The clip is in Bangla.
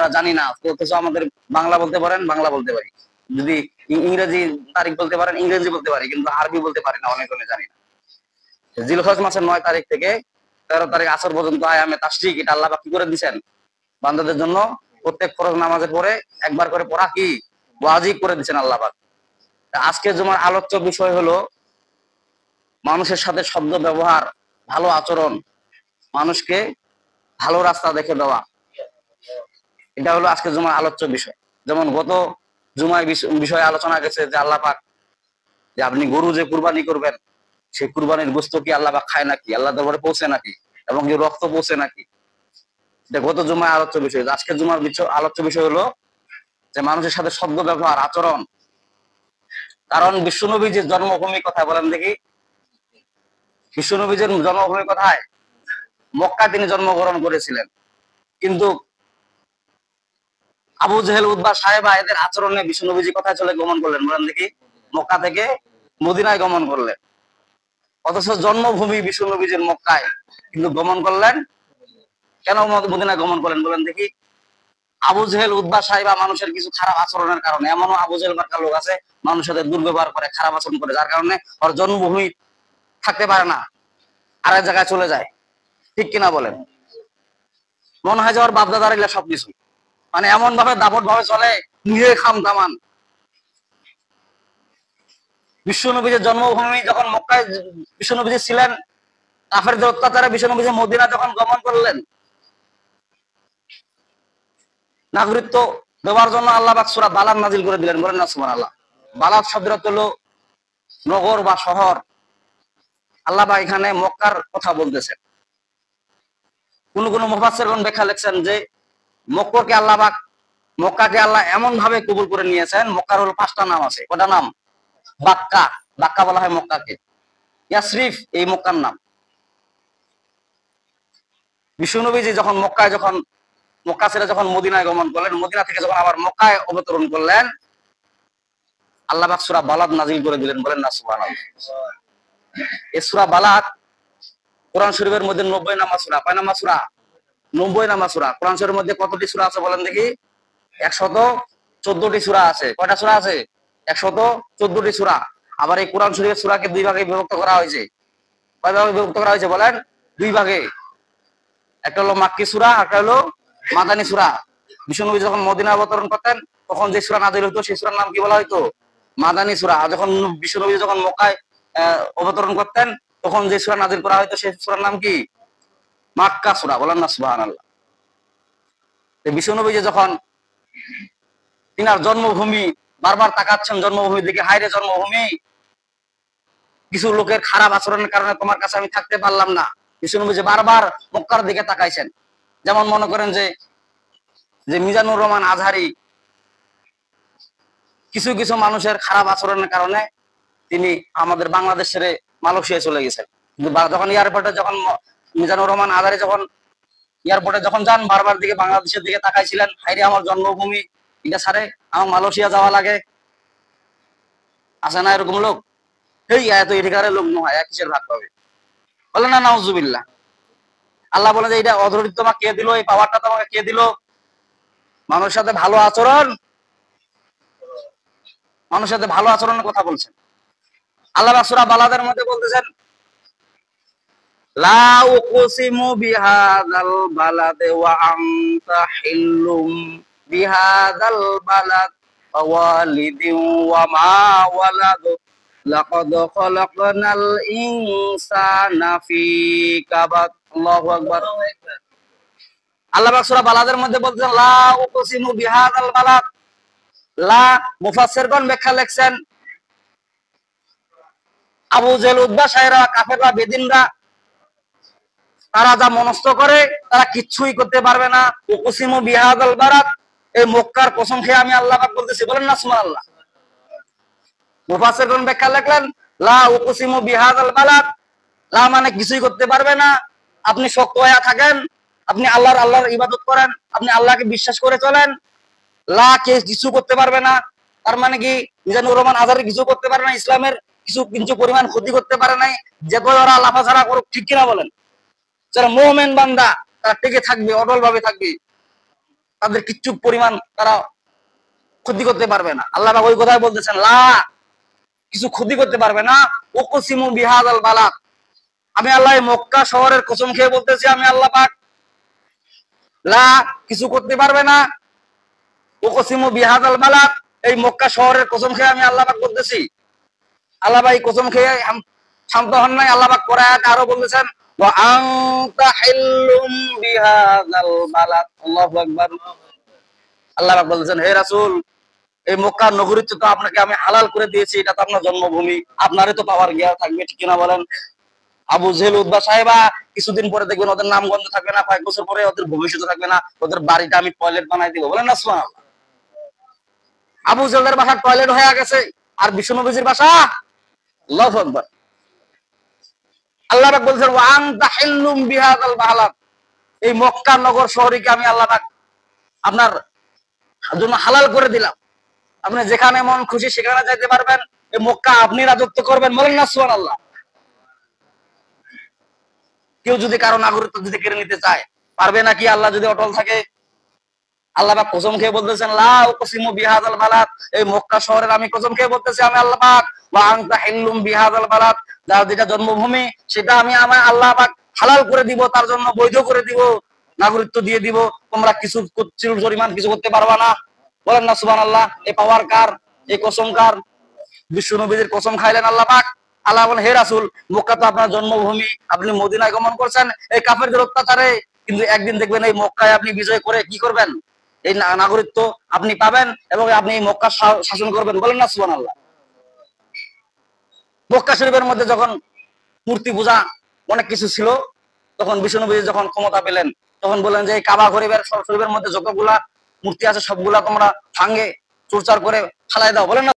আমরা জানি না, অথচ আমাদের বাংলা বলতে পারেন, বাংলা বলতে পারি। যদি ইংরেজি তারিখ বলতে পারেন, ইংরেজি বলতে পারি, কিন্তু আরবি বলতে পারি না, অনেকে জানি না। জিলহজ মাসের 9 তারিখ থেকে 13 তারিখ আসর পর্যন্ত আয়ামে তাশরিক, এটা আল্লাহ পাক কি করে দিয়েছেন বান্দাদের জন্য? প্রত্যেক ফরজ নামাজের পরে একবার করে পড়া কি ওয়াজিব করে দিয়েছেন আল্লাহ পাক। আজকে জুমার আলোচ্য বিষয় হলো মানুষের সাথে শব্দ ব্যবহার, ভালো আচরণ, মানুষকে ভালো রাস্তা দেখে দেওয়া। এটা হলো আজকে জুমার আলোচ্য বিষয়। যেমন গত জুমায় বিষয়ে আলোচনা গেছে যে আল্লাহ পাক যে আপনি গরু যে কুরবানি করবেন, সেই কুরবানির গোশত কি আল্লাহ পাক খায় নাকি, আল্লাহ দরবারে পৌঁছে নাকি, এবং কি রক্ত পৌঁছে নাকি, এটা গত জুমায় আলোচ্য বিষয়। আজকে জুমার আলোচ্য বিষয় হলো যে মানুষের সাথে শব্দ ব্যবহার, আচরণ। কারণ বিশ্বনবীজির জন্মভূমি কোথায় বলেন দেখি? বিশ্বনবীজির জন্মভূমি কোথায়? মক্কায় তিনি জন্মগ্রহণ করেছিলেন। কিন্তু আবু জেহেল, উতবা, সাহেবা এদের আচরণে বিশ্বনবীজি কোথায় চলে গমন করলেন বলেন দেখি? মক্কা থেকে মদিনায় গমন করলেন। অথচ জন্মভূমি বিশ্বনবীজির মক্কায়, কিন্তু গমন করলেন কেন? মদিনায় গমন করলেন বলেন দেখি? আবু জেহেল, উতবা, সাহেবা মানুষের কিছু খারাপ আচরণের কারণে। এমনও আবু জেহেল বার্কার লোক আছে মানুষের সাথে দুর্ব্যবহার করে, খারাপ আচরণ করে, যার কারণে ওর জন্মভূমি থাকতে পারে না, আরেক জায়গায় চলে যায়। ঠিক কিনা বলেন? মনে হয় যে ওর বাপদাদার এগুলা সবকিছু, মানে এমন ভাবে দাপট ভাবে চলে, নিজে খাম তামান। বিশ্বনবীর জন্মভূমি যখন মক্কায় বিশ্বনবী ছিলেন, কাফেরদের অত্যাচারে বিশ্বনবী মদিনা যখন গমন করলেন, নাগরিকত্ব দেওয়ার জন্য আল্লাহ পাক সূরা বালাদ নাজিল করে দিলেন। বলেন না সুবহানাল্লাহ। বালাদ শব্দের অর্থ হলো নগর বা শহর। আল্লাহ পাক এখানে মক্কার কথা বলতেছেন। কোন কোন মুফাসসিরগণ ব্যাখ্যা লিখছেন যে মক্কাকে আল্লাহ পাক, মক্কাকে আল্লাহ এমন ভাবে কবুল করে নিয়েছেন, মক্কার হলো 5টা নাম আছে। কয়টা নাম? বাক্কা, বাক্কা বলা হয় মক্কাকে। ইয়াসরিফ এই মক্কার নাম। বিশ্বনবীজি যখন মক্কা ছেড়ে যখন মদিনায় গমন করলেন, মদিনা থেকে যখন আবার মক্কায় অবতরণ করলেন, আল্লাহ পাক সূরা বালাদ নাজিল করে দিলেন। বলেন না সুবহানাল্লাহ। এই সূরা বালাদ কোরআন শরীফের মধ্যে 90 নাম্বার সূরা। কয় নাম্বার সূরা? 90 নাম্বার সূরা। কোরআন শরীফের মধ্যে কতটি সূরা আছে বলেন দেখি? 114টি সূরা আছে। কয়টা সূরা আছে? 114টি সূরা। আবার এই কোরআন শরীফের সূরাকে 2 ভাগে বিভক্ত করা হয়েছে। কয় ভাগে বিভক্ত করা হয়েছে বলেন? 2 ভাগে। একটা হলো মাক্কি সূরা, একটা হলো মাদানী সূরা। বিশ্বনবী যখন মদিনা অবতরণ করতেন, তখন যে সূরা নাযিল হতো সেই সূরার নাম কি বলা হতো? মাদানী সূরা। আর যখন বিশ্বনবী যখন মক্কায় অবতরণ করতেন, তখন যে সূরা নাযিল করা হতো সেই সূরার নাম কি? মাক্কা সূরা। বলেন না সুবহানাল্লাহ। বিশ্বনবী যখন তিনার জন্মভূমি বারবার তাকাচ্ছেন জন্মভূমির দিকে, হায়রে জন্মভূমি, কিছু লোকের খারাপ আচরণের কারণে তোমার কাছে আমি থাকতে পারলাম না। বিশ্বনবী বারবার মক্কার দিকে তাকাইছেন। যেমন মনে করেন যে মিজানুর রহমান আজহারি, কিছু কিছু মানুষের খারাপ আচরণের কারণে তিনি আমাদের বাংলাদেশ ছেড়ে মালয়েশিয়ায় চলে গেছেন। কিন্তু যখন এয়ারপোর্টে যখন মিজানুর রহমান আজহারি যখন এয়ারপোর্টে যখন যান, বারবার দিকে বাংলাদেশের দিকে তাকাইছিলেন, হাইরে আমার জন্মভূমি, এটা ছাড়ে আমার মালয়েশিয়া যাওয়া লাগে। আছে না এরকম লোক? এই এত এঠিকারের লোক নয়, কিসের ভাগ পাবে? বলে না নাউজুবিল্লাহ। আল্লাহ বলে যে এটা অথরিটি তোমাকে কে দিল, এই পাওয়ারটা তোমাকে কে দিল? মানুষের সাথে ভালো আচরণ, মানুষের সাথে ভালো আচরণের কথা বলছেন। আল্লাহ সূরা বালাদের মধ্যে বলতেছেন, লা উকসিমু বিহাযাল বালাদে ওয়া আনতা হিল্লুম বিহাযাল বালাদ ওয়া ওয়ালিদিন ওয়া মা ওয়ালাদ লাকাদ খালাকনাল ইনসানা ফি কাবাদ। আল্লাহু আকবার। আল্লাহ পাক সূরা বালাদের মধ্যে বলতেছেন লা উকসিমু বিহাযাল বালাদ। লা মুফাসসিরগণ ব্যাখ্যা লিখছেন, আবু জেহেল, উতবা, সাহেরা, কাফেররা, বেদিনরা, তারা যা মনস্থ করে তারা কিচ্ছুই করতে পারবে না। উকসিমু বিহাযাল বালাদ, এই মক্কার কসম খেয়ে আমি আল্লাহ পাক বলতেছি। বলেন না সুবহানাল্লাহ। মুফাসসিরগণ ব্যাখ্যা লিখলেন লা উকসিমু বিহাযাল বালাদ, লা মানে কিছুই করতে পারবে না। আপনি শক্ত হয়ে থাকেন, আপনি আল্লাহর ইবাদত করেন, আপনি আল্লাহকে বিশ্বাস করে চলেন, লা কে কিছু করতে পারবে না। তার মানে কি মিজানুর রহমান আজহারি কিছু করতে পারে না, ইসলামের কিছু পরিমাণ ক্ষতি করতে পারে নাই। যে ওরা লাফাছাড়া করুক, ঠিক কিনা বলেন? যারা মুমিন বান্দা তারা টিকে থাকবে, অটল ভাবে থাকবে। তাদের কিচ্ছু পরিমাণ তারা ক্ষতি করতে পারবে না। আল্লাহ পাক ওই কথাই বলতেছেন, লা, কিছু ক্ষতি করতে পারবে না। উকসিমু বিহাযাল বালাদ, আমি আল্লাহ এই মক্কা শহরের কসম খেয়ে বলতেছি, আমি আল্লাহ পাক, লা, কিছু করতে পারবে না। উকসিমু বিহাযাল বালাদ, এই মক্কা শহরের কসম খেয়ে আমি আল্লাহ পাক বলতেছি। আল্লাহ ভাই কসম খেয়ে শান্ত হন নাই। আল্লাহ পাক পরে আয়াতে আরো বলতেছেন, ওয়া আনতা হিল্লুম বিহাযাল বালাদ। আল্লাহু আকবার। আল্লাহ পাক বলতেছেন, হে রাসূল, এই মক্কা নগরী তো আপনাকে আমি হালাল করে দিয়েছি, এটা তো আপনার জন্মভূমি, আপনারই তো পাওয়ার গিয়া থাকবে, ঠিক কিনা বলেন? আবু জেহেল, উতবা সাহেবা, কিছুদিন পরে দেখবেন ওদের নাম গন্ধ থাকবে না, কয়েক বছর পরে ওদের ভবিষ্যৎ থাকবে না, ওদের বাড়িটা আমি টয়লেট বানাই দিব, বলেন না সুবহানাল্লাহ। আবু জেহেলের বাসা টয়লেট হয়ে গেছে, আর বিষ্ণু নবীর বাসা, আল্লাহু আকবার। আল্লাহ পাক বলছেন, ওয়া আনতা হিল্লুম বিহাযাল বালাদ, এই মক্কা নগর শহরকে আমি আল্লাহ পাক আপনার জন্য হালাল করে দিলাম। আপনি যেখানে মন খুশি সেখানে যাইতে পারবেন, এই মক্কা আপনি রাজত্ব করবেন, বলেন না সুবহানাল্লাহ। কেউ যদি কারো নাগরিকত্ব যদি কেড়ে নিতে চায়, পারবে নাকি? আল্লাহ যদি অটল থাকে। আল্লাহ পাক কসম খেয়ে বলতেছেন, লা উকসিমু বিহাযাল বালাদ, এই মক্কা শহরের আমি কসম খেয়ে বলতেছি, আমি আল্লাহ পাক, ওয়া আনতা হিল্লুম বিহাযাল বালাদ, যার যেটা জন্মভূমি সেটা আমি আমার আল্লাহ পাক হালাল করে দিব, তার জন্য বৈধ করে দিব, নাগরিকত্ব দিয়ে দিব। তোমরা কিছু পরিমাণ কিছু করতে পারবা না, বলেন না সুবহানাল্লাহ। এই পাওয়ার কার? এই কসম কার? বিশ্ব নবীদের কসম খাইলেন আল্লাহ পাক। আল্লাহ বলেন, হে রাসূল, মক্কা তো আপনার জন্মভূমি, আপনি মদিনায় গমন করছেন এই কাফেরদের অত্যাচারে, কিন্তু একদিন দেখবেন এই মক্কায় আপনি বিজয় করে কি করবেন? এই নাগরিকত্ব আপনি পাবেন এবং আপনি এই মক্কা শাসন করবেন, বলেন না সুবহানাল্লাহ। মক্কা শরীফের মধ্যে যখন মূর্তি পূজা অনেক কিছু ছিল, তখন বিশ্ব নবী যখন ক্ষমতা পেলেন, তখন বলেন যে এই কাবা শরীফের মধ্যে যতগুলা মূর্তি আছে সবগুলা তোমরা ভাঙে চুরচার করে ফালাই দাও, বলেন না।